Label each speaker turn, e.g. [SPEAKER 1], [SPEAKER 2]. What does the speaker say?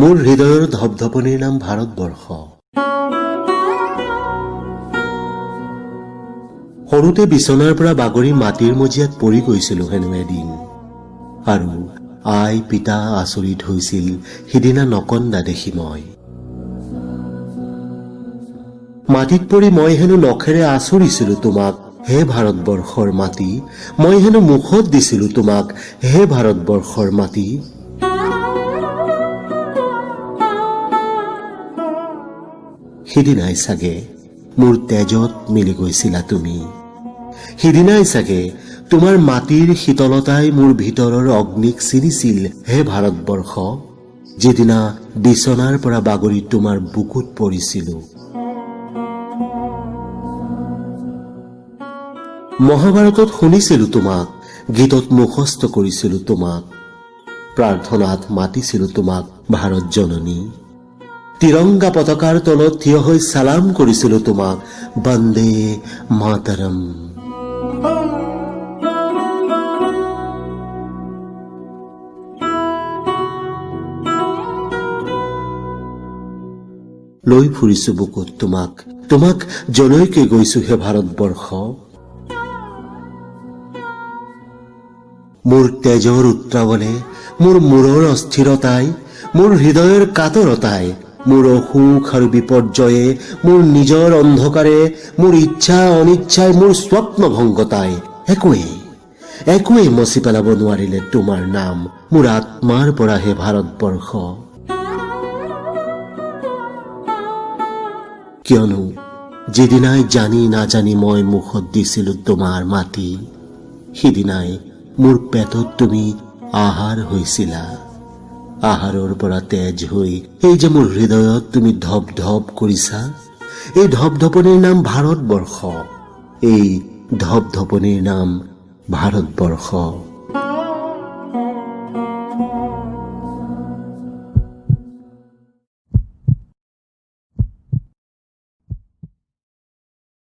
[SPEAKER 1] মোৰ হৃদয়ৰ ধপধপনিৰ নাম ভাৰতবৰ্ষ। সৰুতে বিছনাৰ পৰা বাগৰি মাটিৰ মজিয়াত পৰি গৈছিলো হেনো এদিন, আৰু আই পিতা আচৰিত হৈছিল সিদিনা নকন্দা দেখি মই। মাটিত পৰি মই হেনো নখেৰে আচৰিছিলো তোমাক, হে ভাৰতবৰ্ষৰ মাটি। মই হেনো মুখত দিছিলো তোমাক, হে ভাৰতবৰ্ষৰ মাটি। সিদিনাই চাগে মোৰ তেজত মিলি গৈছিলা তুমি। সিদিনাই চাগে তোমাৰ মাটিৰ শীতলতাই মোৰ ভিতৰৰ অগ্নিক চিৰিছিল, হে ভাৰতবৰ্ষ। যিদিনা বিছনাৰ পৰা বাগৰি তোমাৰ বুকুত পৰিছিলো। মহাভাৰতত শুনিছিলো তোমাক, গীতত মুখস্থ কৰিছিলো তোমাক, প্ৰাৰ্থনাত মাতিছিলো তোমাক ভাৰত জননী। তিৰংগা পতাকাৰ তলত থিয় হৈ সালাম কৰিছিলো তোমাক, বন্দে মাতৰম। লৈ ফুৰিছো বুকুত তোমাক, তোমাক যলৈকে গৈছো হে ভাৰতবৰ্ষ। মোৰ তেজৰ উত্ৰাৱলে, মোৰ মূৰৰ অস্থিৰতাই, মোৰ হৃদয়ৰ কাতৰতাই, মোৰ অসুখ আৰু বিপৰ্যয়ে, মোৰ নিজৰ অন্ধকাৰে, মোৰ ইচ্ছা অনিচ্ছাই, মোৰ স্বপ্নভংগতাই একোৱেই মচি পেলাব নোৱাৰিলে তোমাৰ নাম মোৰ আত্মাৰ পৰা, হে ভাৰতবৰ্ষ। কিয়নো যিদিনাই জানি নাজানি মই মুখত দিছিলো তোমাৰ মাটি, সিদিনাই মোৰ পেটত তুমি আহাৰ হৈছিলা। আহাৰৰ পৰা তেজ হৈ এই যে মোৰ হৃদয়ত তুমি ধপ ধপ কৰিছা, এই ধপধপনিৰ নাম ভাৰতবৰ্ষ। এই ধপধপনিৰ নাম ভাৰতবৰ্ষ।